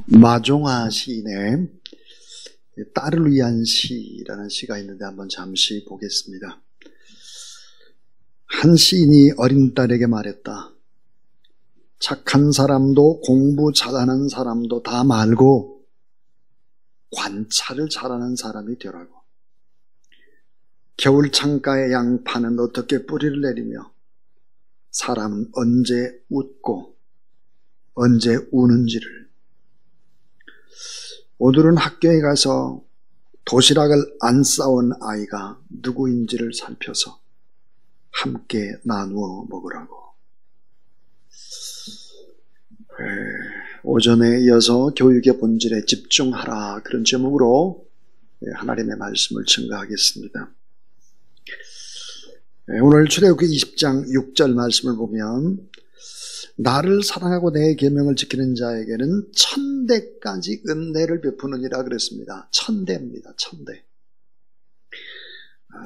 마종아 시인의 딸을 위한 시라는 시가 있는데 한번 잠시 보겠습니다. 한 시인이 어린 딸에게 말했다. 착한 사람도 공부 잘하는 사람도 다 말고 관찰을 잘하는 사람이 되라고. 겨울 창가의 양파는 어떻게 뿌리를 내리며 사람은 언제 웃고 언제 우는지를. 오늘은 학교에 가서 도시락을 안 싸온 아이가 누구인지를 살펴서 함께 나누어 먹으라고. 오전에 이어서 교육의 본질에 집중하라, 그런 제목으로 하나님의 말씀을 증거하겠습니다. 오늘 출애굽기 20장 6절 말씀을 보면 나를 사랑하고 내 계명을 지키는 자에게는 1000대까지 은혜를 베푸느니라 그랬습니다. 1000대입니다. 1000대.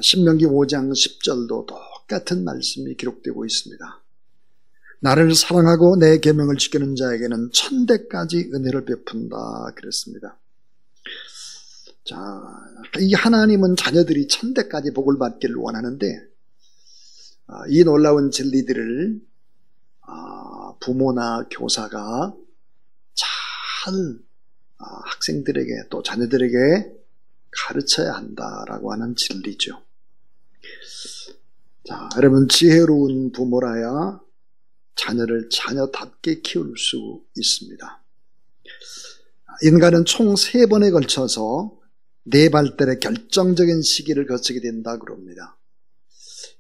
신명기 5장 10절도 똑같은 말씀이 기록되고 있습니다. 나를 사랑하고 내 계명을 지키는 자에게는 1000대까지 은혜를 베푼다 그랬습니다. 자, 이 하나님은 자녀들이 1000대까지 복을 받기를 원하는데 이 놀라운 진리들을 부모나 교사가 잘 학생들에게 또 자녀들에게 가르쳐야 한다라고 하는 진리죠. 자, 여러분, 지혜로운 부모라야 자녀를 자녀답게 키울 수 있습니다. 인간은 총 3번에 걸쳐서 뇌 발달의 결정적인 시기를 거치게 된다 그럽니다.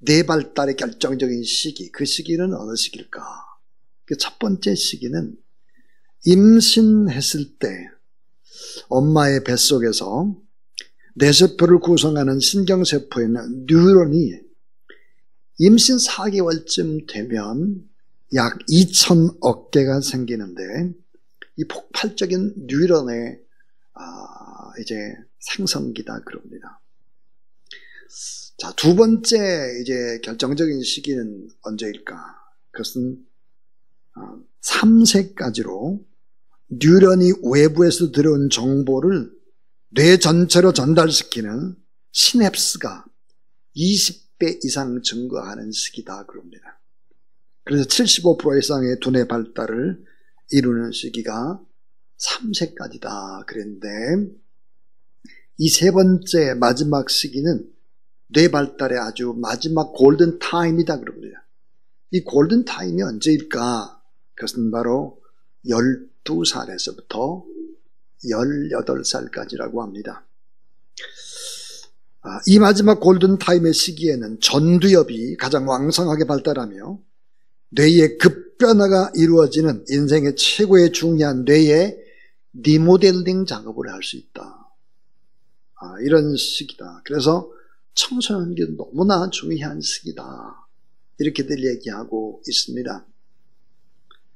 뇌 발달의 결정적인 시기, 그 시기는 어느 시기일까? 그 첫 번째 시기는 임신했을 때 엄마의 뱃속에서 뇌세포를 구성하는 신경세포에는 뉴런이 임신 4개월쯤 되면 약 2000억 개가 생기는데 이 폭발적인 뉴런의 이제 생성기다 그럽니다. 자, 두 번째 이제 결정적인 시기는 언제일까? 그것은 3세까지로 뉴런이 외부에서 들어온 정보를 뇌 전체로 전달시키는 시냅스가 20배 이상 증가하는 시기다 그럽니다. 그래서 75% 이상의 두뇌 발달을 이루는 시기가 3세까지다 그랬는데 이 세 번째 마지막 시기는 뇌 발달의 아주 마지막 골든 타임이다 그럽니다. 이 골든 타임이 언제일까? 그것은 바로 12살에서부터 18살까지라고 합니다. 이 마지막 골든 타임의 시기에는 전두엽이 가장 왕성하게 발달하며 뇌의 급변화가 이루어지는 인생의 최고의 중요한 뇌의 리모델링 작업을 할 수 있다. 이런 시기다. 그래서 청소년기는 너무나 중요한 시기다. 이렇게들 얘기하고 있습니다.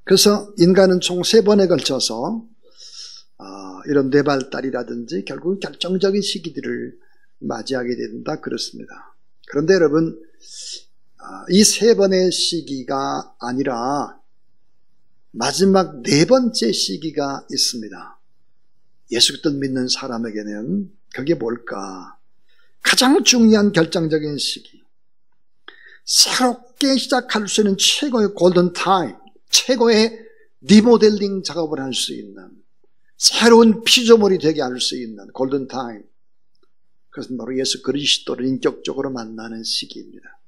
그래서 인간은 총 3번에 걸쳐서 이런 뇌발달이라든지 결국 결정적인 시기들을 맞이하게 된다 그렇습니다. 그런데 여러분, 이 3번의 시기가 아니라 마지막 4번째 시기가 있습니다. 예수 그리스도를 믿는 사람에게는 그게 뭘까? 가장 중요한 결정적인 시기, 새롭게 시작할 수 있는 최고의 골든 타임, 최고의 리모델링 작업을 할 수 있는, 새로운 피조물이 되게 할 수 있는 골든 타임, 그것은 바로 예수 그리스도를 인격적으로 만나는 시기입니다.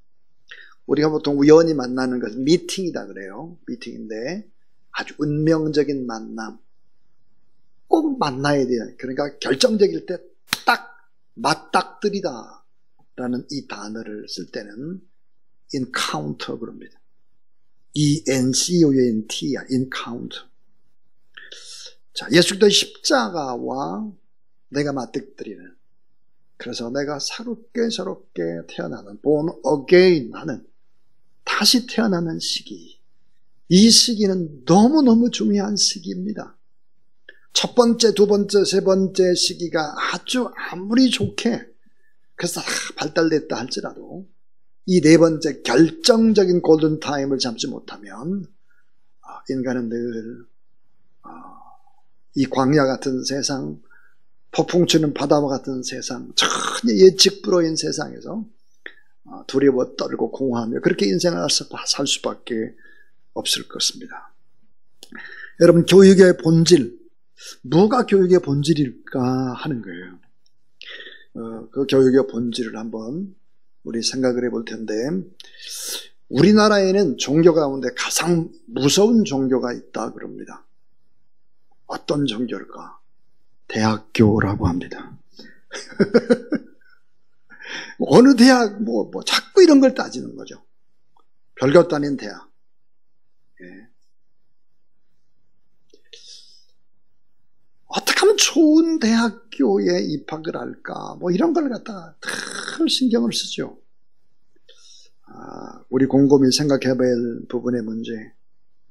우리가 보통 우연히 만나는 것은 미팅이다 그래요. 미팅인데 아주 운명적인 만남, 꼭 만나야 돼요. 그러니까 결정적일 때 딱 맞닥뜨리다 라는 이 단어를 쓸 때는 encounter 그럽니다. E-N-C-O-U-N-T야, encounter. 자, 예수 그리스도의 십자가와 내가 맞닥뜨리는, 그래서 내가 새롭게 태어나는, born again 하는, 다시 태어나는 시기. 이 시기는 너무너무 중요한 시기입니다. 첫 번째, 두 번째, 세 번째 시기가 아주 아무리 좋게 그래서 발달됐다 할지라도 이 네 번째 결정적인 골든타임을 잡지 못하면 인간은 늘 이 광야 같은 세상, 폭풍 치는 바다와 같은 세상, 전혀 예측 불허인 세상에서 두려워 떨고 공허하며 그렇게 인생을 살 수밖에 없을 것입니다. 여러분, 교육의 본질, 뭐가 교육의 본질일까 하는 거예요. 그 교육의 본질을 한번 우리 생각을 해볼 텐데, 우리나라에는 종교 가운데 가장 무서운 종교가 있다 그럽니다. 어떤 종교일까? 대학교라고 합니다. 어느 대학, 자꾸 이런 걸 따지는 거죠. 별것도 아닌 대학. 예. 어떻게 하면 좋은 대학교에 입학을 할까? 이런 걸 갖다가 늘 신경을 쓰죠. 우리 곰곰이 생각해 봐야 할 부분의 문제.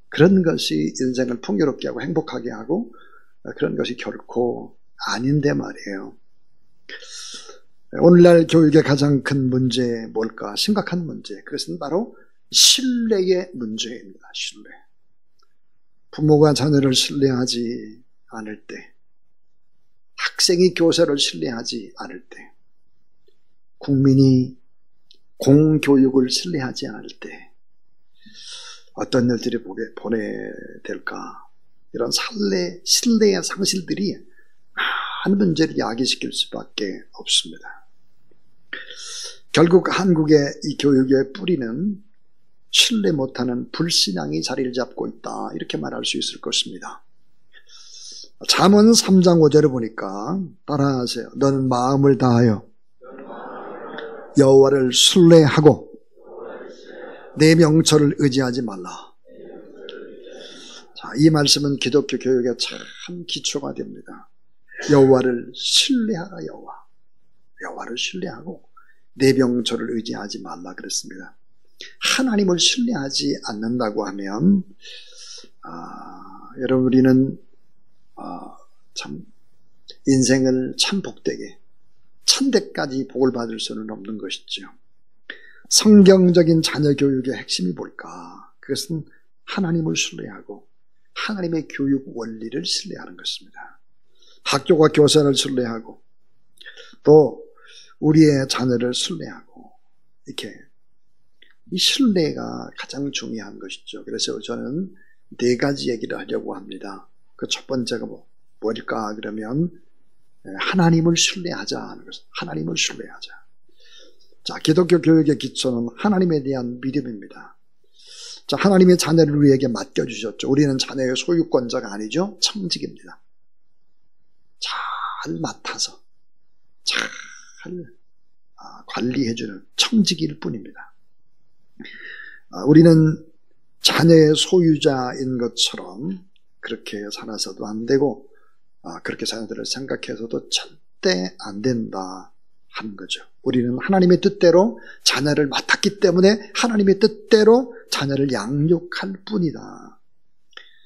그런 것이 인생을 풍요롭게 하고 행복하게 하고 그런 것이 결코 아닌데 말이에요. 오늘날 교육의 가장 큰 문제 뭘까? 심각한 문제. 그것은 바로 신뢰의 문제입니다. 신뢰. 부모가 자녀를 신뢰하지 않을 때, 학생이 교사를 신뢰하지 않을 때, 국민이 공교육을 신뢰하지 않을 때 어떤 일들이 보게 될까? 이런 신뢰의 상실들이 많은 문제를 야기시킬 수밖에 없습니다. 결국 한국의 이 교육의 뿌리는 신뢰 못하는 불신앙이 자리를 잡고 있다, 이렇게 말할 수 있을 것입니다. 잠언 3장 5절을 보니까 따라하세요. 너는 마음을 다하여 여호와를 신뢰하고 내 명철을 의지하지 말라. 자, 이 말씀은 기독교 교육에 참 기초가 됩니다. 여호와를 신뢰하라. 여호와를 신뢰하고 내 명철을 의지하지 말라 그랬습니다. 하나님을 신뢰하지 않는다고 하면 여러분, 우리는 참 인생을 참 복되게 천대까지 복을 받을 수는 없는 것이죠. 성경적인 자녀 교육의 핵심이 뭘까? 그것은 하나님을 신뢰하고 하나님의 교육 원리를 신뢰하는 것입니다. 학교와 교사를 신뢰하고 또 우리의 자녀를 신뢰하고, 이렇게 이 신뢰가 가장 중요한 것이죠. 그래서 저는 4가지 얘기를 하려고 합니다. 그 첫 번째가 뭘까? 그러면 하나님을 신뢰하자 하는 것은, 하나님을 신뢰하자. 자, 기독교 교육의 기초는 하나님에 대한 믿음입니다. 자, 하나님의 자녀를 우리에게 맡겨주셨죠. 우리는 자녀의 소유권자가 아니죠. 청직입니다. 잘 맡아서 잘 관리해주는 청직일 뿐입니다. 우리는 자녀의 소유자인 것처럼 그렇게 살아서도 안 되고, 그렇게 자녀들을 생각해서도 절대 안 된다 하는 거죠. 우리는 하나님의 뜻대로 자녀를 맡았기 때문에 하나님의 뜻대로 자녀를 양육할 뿐이다.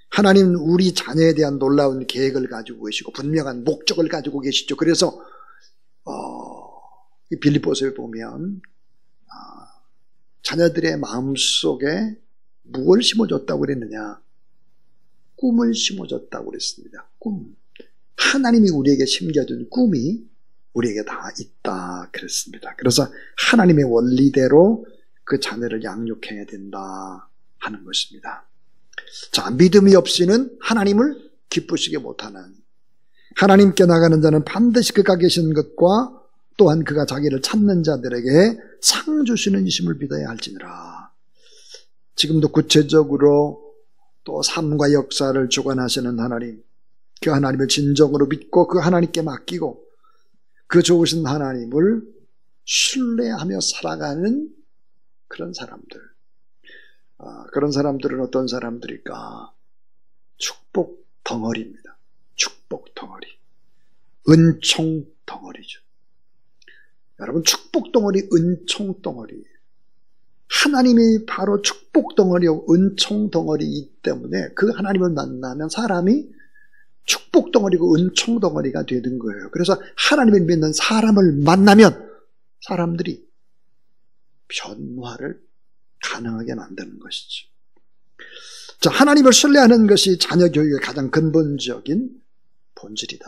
하나님은 우리 자녀에 대한 놀라운 계획을 가지고 계시고 분명한 목적을 가지고 계시죠. 그래서 이 빌립보서에 보면 자녀들의 마음속에 무엇을 심어줬다고 그랬느냐? 꿈을 심어줬다고 그랬습니다. 꿈. 하나님이 우리에게 심겨둔 꿈이 우리에게 다 있다 그랬습니다. 그래서 하나님의 원리대로 그 자녀를 양육해야 된다 하는 것입니다. 자, 믿음이 없이는 하나님을 기쁘시게 못하는, 하나님께 나가는 자는 반드시 그가 계신 것과 또한 그가 자기를 찾는 자들에게 상 주시는 이심을 믿어야 할지니라. 지금도 구체적으로 또 삶과 역사를 주관하시는 하나님, 그 하나님을 진정으로 믿고 그 하나님께 맡기고 그 좋으신 하나님을 신뢰하며 살아가는 그런 사람들. 그런 사람들은 어떤 사람들일까? 축복 덩어리입니다. 축복 덩어리. 은총 덩어리죠. 여러분, 축복 덩어리, 은총 덩어리. 하나님이 바로 축복 덩어리고 은총 덩어리이기 때문에 그 하나님을 만나면 사람이 축복 덩어리고 은총 덩어리가 되는 거예요. 그래서 하나님을 믿는 사람을 만나면 사람들이 변화를 가능하게 만드는 것이죠. 자, 하나님을 신뢰하는 것이 자녀 교육의 가장 근본적인 본질이다.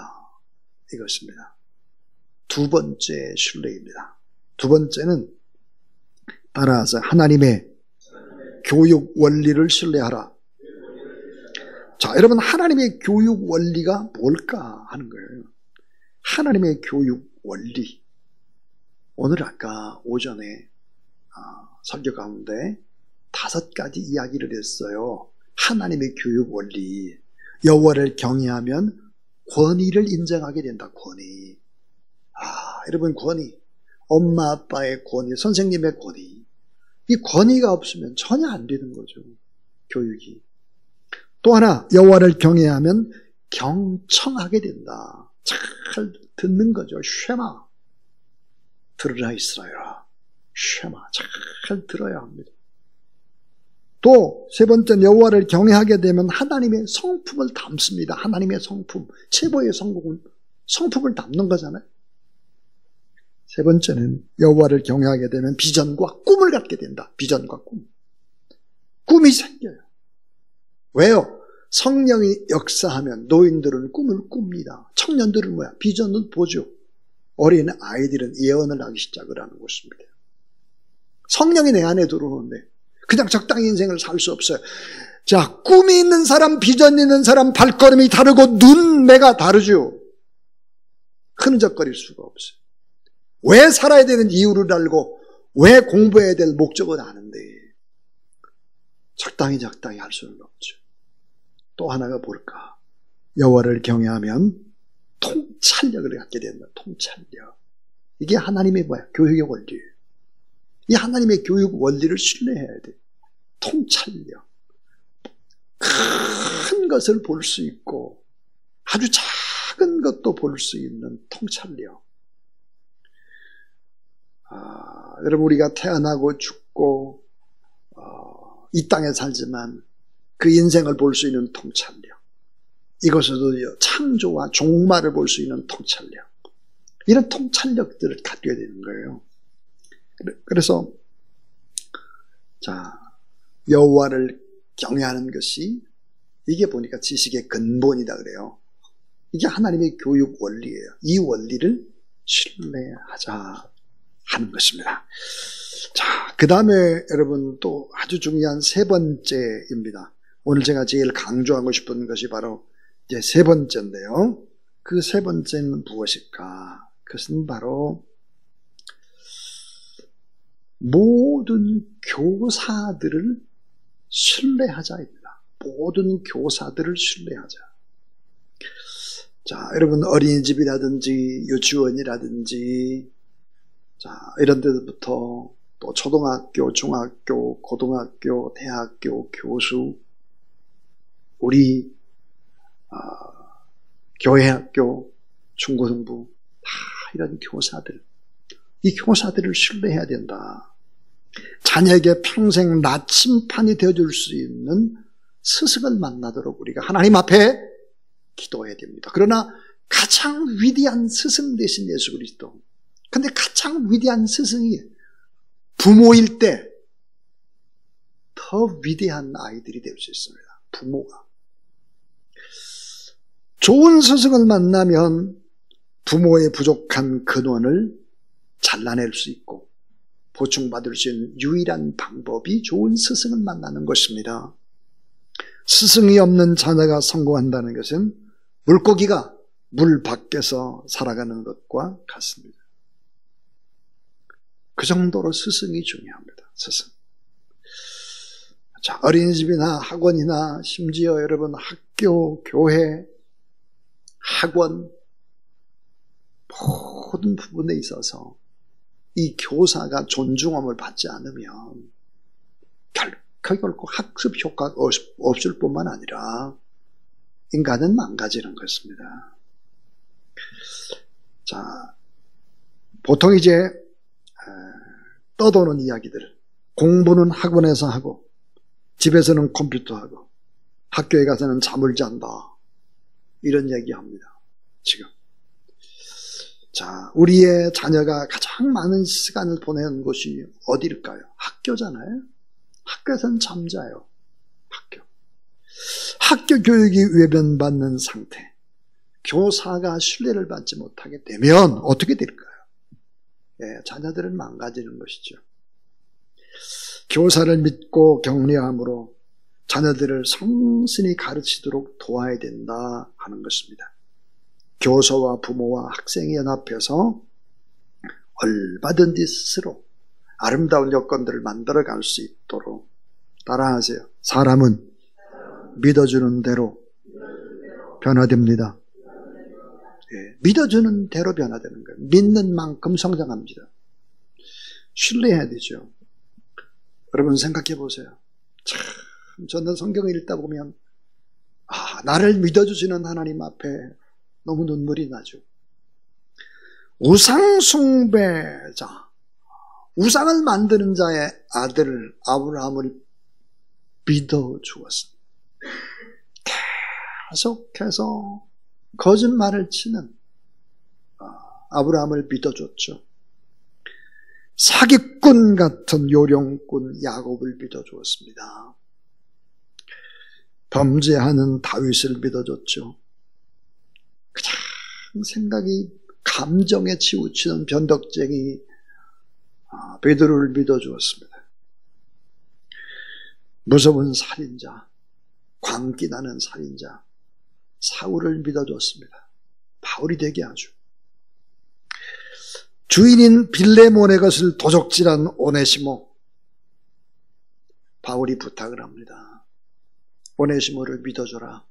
이것입니다. 두 번째 신뢰입니다. 두 번째는 따라서 하나님의 교육 원리를 신뢰하라. 자, 여러분, 하나님의 교육 원리가 뭘까 하는 거예요. 하나님의 교육 원리. 오늘 아까 오전에 설교 가운데 5가지 이야기를 했어요. 하나님의 교육 원리. 여호와를 경외하면 권위를 인정하게 된다. 권위. 여러분, 권위. 엄마 아빠의 권위, 선생님의 권위. 이 권위가 없으면 전혀 안 되는 거죠. 교육이. 또 하나, 여호와를 경외하면 경청하게 된다. 잘 듣는 거죠. 쉐마. 들으라 이스라엘아. 쉐마. 잘 들어야 합니다. 또 세 번째는 여호와를 경외하게 되면 하나님의 성품을 담습니다. 하나님의 성품. 최고의 성공은 성품을 담는 거잖아요. 세 번째는 여호와를 경외하게 되면 비전과 꿈을 갖게 된다. 비전과 꿈. 꿈이 생겨요. 왜요? 성령이 역사하면 노인들은 꿈을 꿉니다. 청년들은 뭐야? 비전은 보죠. 어린 아이들은 예언을 하기 시작을 하는 것입니다. 성령이 내 안에 들어오는데 그냥 적당히 인생을 살 수 없어요. 자, 꿈이 있는 사람, 비전 있는 사람, 발걸음이 다르고 눈매가 다르죠. 흐느적거릴 수가 없어요. 왜 살아야 되는 이유를 알고 왜 공부해야 될 목적을 아는데 적당히 할 수는 없죠. 또 하나가 뭘까? 여호와를 경외하면 통찰력을 갖게 된다. 통찰력. 이게 하나님의 뭐야? 교육의 원리예요. 이 하나님의 교육 원리를 신뢰해야 돼. 통찰력. 큰 것을 볼 수 있고 아주 작은 것도 볼 수 있는 통찰력. 여러분, 우리가 태어나고 죽고 이 땅에 살지만 그 인생을 볼 수 있는 통찰력. 이것에도 창조와 종말을 볼 수 있는 통찰력. 이런 통찰력들을 갖게 되는 거예요. 그래서 자, 여호와를 경외하는 것이 이게 보니까 지식의 근본이다 그래요. 이게 하나님의 교육 원리예요. 이 원리를 신뢰하자 하는 것입니다. 자, 그 다음에 여러분 또 아주 중요한 세 번째입니다. 오늘 제가 제일 강조하고 싶은 것이 바로 이제 세 번째인데요. 그 세 번째는 무엇일까? 그것은 바로 모든 교사들을 신뢰하자입니다. 모든 교사들을 신뢰하자. 자, 여러분 어린이집이라든지 유치원이라든지 자, 이런 데부터 또 초등학교, 중학교, 고등학교, 대학교, 교수, 우리 교회학교, 중고등부 다 이런 교사들, 이 교사들을 신뢰해야 된다. 자녀에게 평생 나침판이 되어줄 수 있는 스승을 만나도록 우리가 하나님 앞에 기도해야 됩니다. 그러나 가장 위대한 스승 되신 예수 그리스도, 근데 가장 위대한 스승이 부모일 때 더 위대한 아이들이 될 수 있습니다. 부모가. 좋은 스승을 만나면 부모의 부족한 근원을 잘라낼 수 있고 보충받을 수 있는 유일한 방법이 좋은 스승을 만나는 것입니다. 스승이 없는 자녀가 성공한다는 것은 물고기가 물 밖에서 살아가는 것과 같습니다. 그 정도로 스승이 중요합니다. 스승. 자, 어린이집이나 학원이나 심지어 여러분 학교, 교회, 학원 모든 부분에 있어서 이 교사가 존중함을 받지 않으면 결코 학습 효과가 없을 뿐만 아니라 인간은 망가지는 것입니다. 자, 보통 이제 떠도는 이야기들, 공부는 학원에서 하고 집에서는 컴퓨터하고 학교에 가서는 잠을 잔다, 이런 얘기합니다. 지금 자, 우리의 자녀가 가장 많은 시간을 보내는 곳이 어디일까요? 학교잖아요. 학교에서는 잠자요. 학교 교육이 외면받는 상태. 교사가 신뢰를 받지 못하게 되면 어떻게 될까요? 자녀들은 망가지는 것이죠. 교사를 믿고 격려함으로 자녀들을 성실히 가르치도록 도와야 된다 하는 것입니다. 교사와 부모와 학생이 연합해서 얼마든지 스스로 아름다운 여건들을 만들어갈 수 있도록 따라하세요. 사람은 믿어주는 대로 변화됩니다. 믿어주는 대로 변화되는 거예요. 믿는 만큼 성장합니다. 신뢰해야 되죠. 여러분 생각해 보세요. 참 저는 성경을 읽다 보면 나를 믿어주시는 하나님 앞에 너무 눈물이 나죠. 우상숭배자, 우상을 만드는 자의 아들 아브라함을 믿어주었습니다. 계속해서 거짓말을 치는 아브라함을 믿어줬죠. 사기꾼 같은 요령꾼 야곱을 믿어주었습니다. 범죄하는 다윗을 믿어줬죠. 그냥 생각이 감정에 치우치는 변덕쟁이 베드로를 믿어주었습니다. 무서운 살인자, 광기나는 살인자 사울을 믿어줬습니다. 바울이 되게 하죠. 주인인 빌레몬의 것을 도적질한 오네시모, 바울이 부탁을 합니다. 오네시모를 믿어줘라.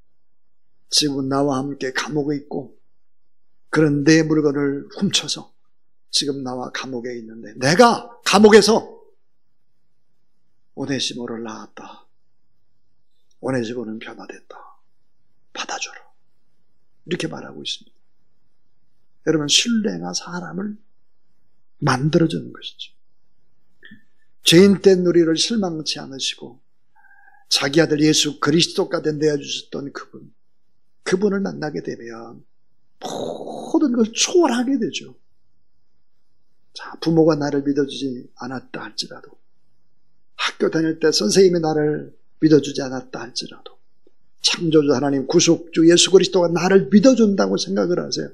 지금 나와 함께 감옥에 있고 그런 내 물건을 훔쳐서 지금 나와 감옥에 있는데 내가 감옥에서 오네시모를 낳았다. 오네시모는 변화됐다. 받아줘라. 이렇게 말하고 있습니다. 여러분, 신뢰가 사람을 만들어주는 것이죠. 죄인된 우리를 실망치 않으시고 자기 아들 예수 그리스도까지 내어주셨던 그분을 만나게 되면 모든 걸 초월하게 되죠. 자, 부모가 나를 믿어주지 않았다 할지라도, 학교 다닐 때 선생님이 나를 믿어주지 않았다 할지라도, 창조주 하나님 구속주 예수 그리스도가 나를 믿어준다고 생각을 하세요.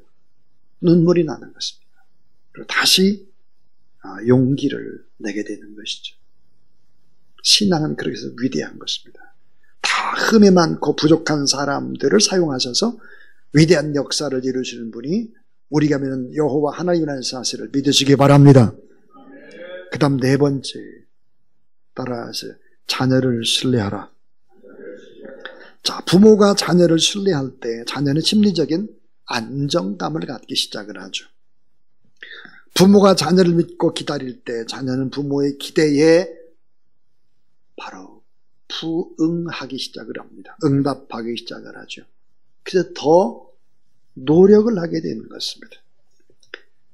눈물이 나는 것입니다. 그리고 다시 용기를 내게 되는 것이죠. 신앙은 그렇게 해서 위대한 것입니다. 다 흠이 많고 부족한 사람들을 사용하셔서 위대한 역사를 이루시는 분이 우리가 믿는 여호와 하나님이라는 사실을 믿으시기 바랍니다. 그 다음 네 번째, 따라하세요. 자녀를 신뢰하라. 자, 부모가 자녀를 신뢰할 때 자녀는 심리적인 안정감을 갖기 시작을 하죠. 부모가 자녀를 믿고 기다릴 때 자녀는 부모의 기대에 바로 부응하기 시작을 합니다. 응답하기 시작을 하죠. 그래서 더 노력을 하게 되는 것입니다.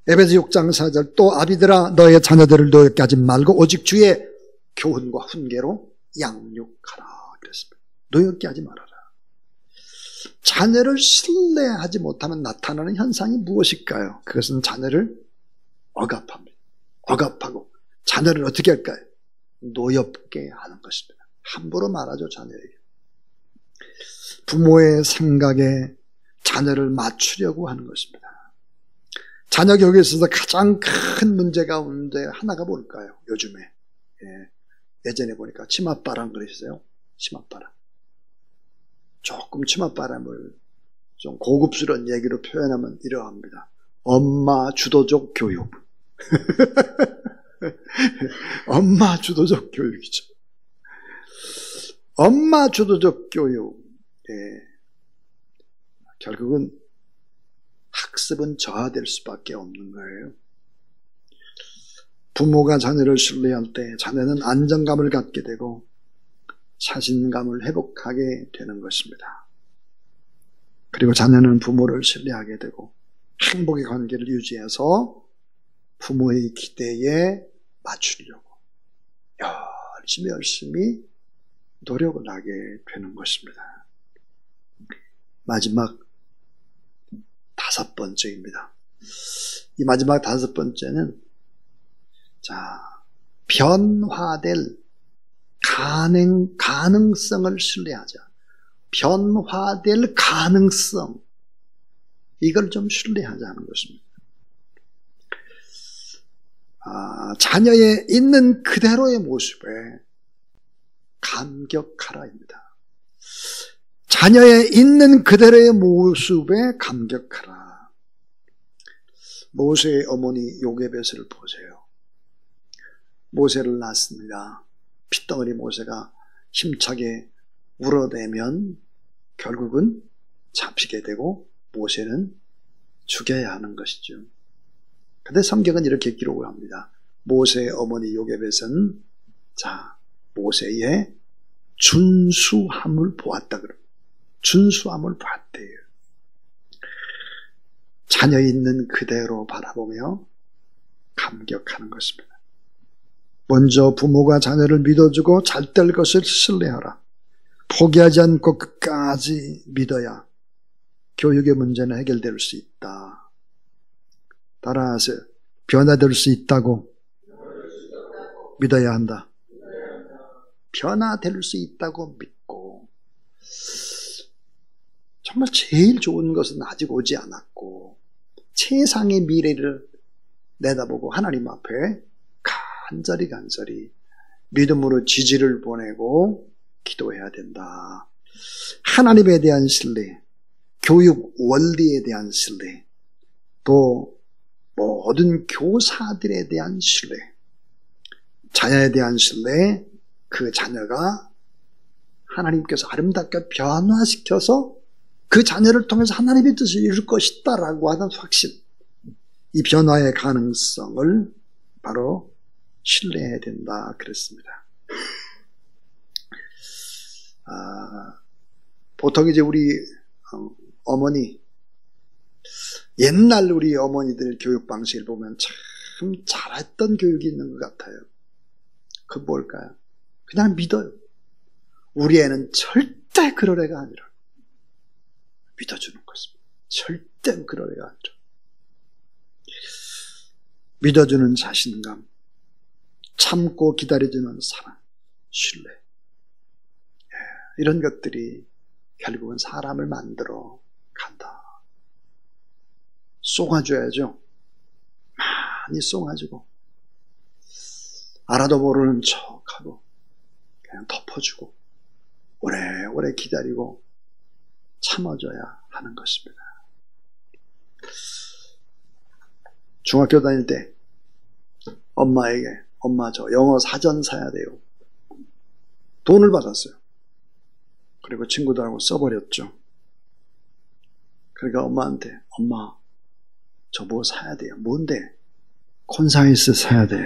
에베소 6장 4절, 또 아비들아 너의 자녀들을 노엽게 하지 말고 오직 주의 교훈과 훈계로 양육하라 그랬습니다. 노엽게 하지 말아라. 자녀를 신뢰하지 못하면 나타나는 현상이 무엇일까요? 그것은 자녀를 억압합니다. 억압하고 자녀를 어떻게 할까요? 노엽게 하는 것입니다. 함부로 말하죠, 자녀에게. 부모의 생각에 자녀를 맞추려고 하는 것입니다. 자녀 교육에 있어서 가장 큰 문제 가운데 하나가 뭘까요? 요즘에. 예전에 보니까 치맛바람 그러셨어요? 치맛바람. 조금 치맛바람을 좀 고급스러운 얘기로 표현하면 이러합니다. 엄마 주도적 교육. 엄마 주도적 교육이죠. 엄마 주도적 교육. 결국은 학습은 저하될 수밖에 없는 거예요. 부모가 자녀를 신뢰할 때 자녀는 안정감을 갖게 되고 자신감을 회복하게 되는 것입니다. 그리고 자녀는 부모를 신뢰하게 되고 행복의 관계를 유지해서 부모의 기대에 맞추려고 열심히 노력을 하게 되는 것입니다. 마지막 5번째입니다. 이 마지막 5번째는 변화될 가능성을 신뢰하자. 변화될 가능성. 이걸 좀 신뢰하자는 것입니다. 자녀의 있는 그대로의 모습에 감격하라입니다. 자녀의 있는 그대로의 모습에 감격하라. 모세의 어머니 요게벳을 보세요. 모세를 낳습니다. 핏덩어리 모세가 힘차게 울어대면 결국은 잡히게 되고 모세는 죽여야 하는 것이죠. 그런데 성경은 이렇게 기록을 합니다. 모세의 어머니 요게벳은 모세의 준수함을 보았다 그럽니다. 준수함을 봤대요. 자녀 있는 그대로 바라보며 감격하는 것입니다. 먼저 부모가 자녀를 믿어주고 잘될 것을 신뢰하라. 포기하지 않고 끝까지 믿어야 교육의 문제는 해결될 수 있다. 따라서 변화될 수 있다고 믿어야 한다. 변화될 수 있다고 믿고, 정말 제일 좋은 것은 아직 오지 않았고 세상의 미래를 내다보고 하나님 앞에 간절히 믿음으로 지지를 보내고 기도해야 된다. 하나님에 대한 신뢰, 교육 원리에 대한 신뢰, 또 모든 교사들에 대한 신뢰, 자녀에 대한 신뢰, 그 자녀가 하나님께서 아름답게 변화시켜서 그 자녀를 통해서 하나님의 뜻을 이룰 것이다 라고 하는 확신, 이 변화의 가능성을 바로 신뢰해야 된다 그랬습니다. 보통 이제 우리 어머니, 옛날 우리 어머니들 교육 방식을 보면 참 잘했던 교육이 있는 것 같아요. 그 뭘까요? 그냥 믿어요. 우리 애는 절대 그럴 애가 아니라 믿어주는 것입니다. 절대 그럴 애가 아니라 믿어주는 자신감, 참고 기다려주는 사랑, 신뢰, 이런 것들이 결국은 사람을 만들어 간다. 쏘아줘야죠. 많이 쏘아주고 알아도 모르는 척하고 그냥 덮어주고 오래오래 기다리고 참아줘야 하는 것입니다. 중학교 다닐 때 엄마에게 엄마 저 영어 사전 사야 돼요. 돈을 받았어요. 그리고 친구들하고 써버렸죠. 그러니까 엄마한테 엄마 저 뭐 사야 돼요. 뭔데? 콘사이스 사야 돼.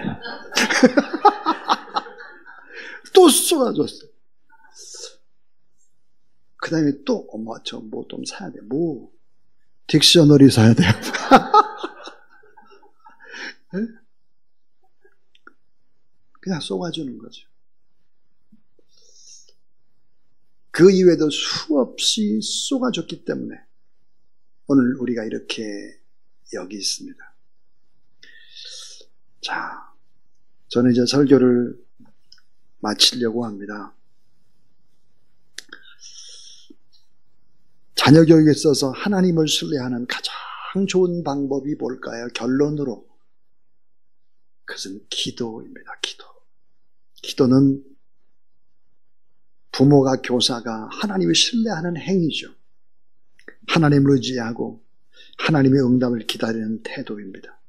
또 쏟아줬어요. 그 다음에 또 엄마 저 뭐 좀 사야 돼. 뭐? 딕셔너리 사야 돼요. 네? 그냥 쏘아주는 거죠. 그 이외에도 수없이 쏘아줬기 때문에 오늘 우리가 이렇게 여기 있습니다. 자, 저는 이제 설교를 마치려고 합니다. 자녀 교육에 있어서 하나님을 신뢰하는 가장 좋은 방법이 뭘까요? 결론으로 그것은 기도입니다. 기도는 부모가 교사가 하나님을 신뢰하는 행위죠. 하나님을 의지하고 하나님의 응답을 기다리는 태도입니다.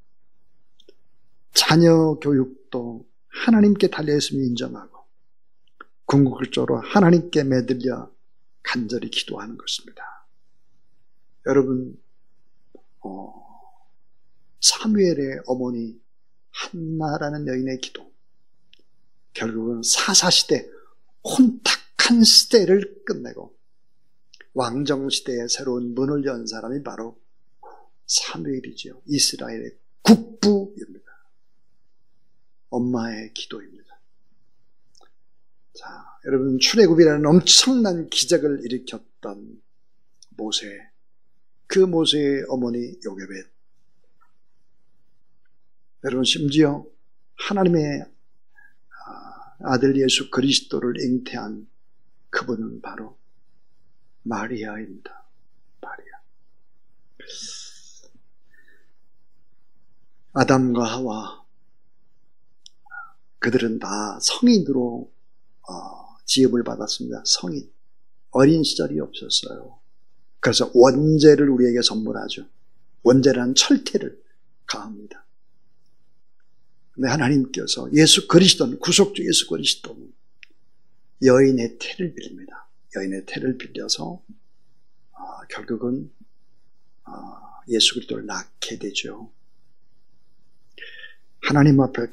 자녀 교육도 하나님께 달려있음을 인정하고 궁극적으로 하나님께 매들려 간절히 기도하는 것입니다. 여러분, 사무엘의 어머니 한나라는 여인의 기도, 결국은 사사시대 혼탁한 시대를 끝내고 왕정시대의 새로운 문을 연 사람이 바로 사무엘이죠. 이스라엘의 국부입니다. 엄마의 기도입니다. 자, 여러분, 출애굽이라는 엄청난 기적을 일으켰던 모세, 그 모세의 어머니 요게벳, 여러분, 심지어 하나님의 아들 예수 그리스도를 잉태한 그분은 바로 마리아입니다. 마리아. 아담과 하와, 그들은 다 성인으로 지음을 받았습니다. 성인. 어린 시절이 없었어요. 그래서 원죄를 우리에게 선물하죠. 원죄라는 철퇴를 가합니다. 근데 하나님께서 예수 그리스도는, 구속주 예수 그리스도는 여인의 태를 빌립니다. 여인의 태를 빌려서 결국은 예수 그리스도를 낳게 되죠. 하나님 앞에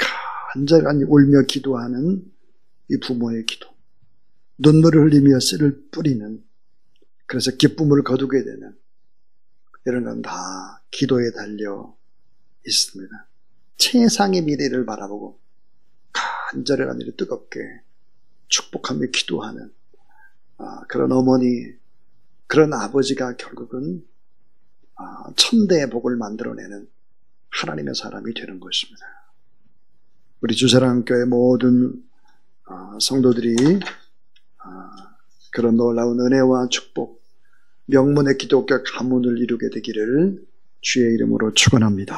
간절히 울며 기도하는 이 부모의 기도, 눈물을 흘리며 씨를 뿌리는, 그래서 기쁨을 거두게 되는, 이런 건 다 기도에 달려 있습니다. 최상의 미래를 바라보고 간절히 뜨겁게 축복하며 기도하는 그런 어머니, 그런 아버지가 결국은 천대의 복을 만들어내는 하나님의 사람이 되는 것입니다. 우리 주사랑교회 모든 성도들이 그런 놀라운 은혜와 축복, 명문의 기독교 가문을 이루게 되기를 주의 이름으로 축원합니다.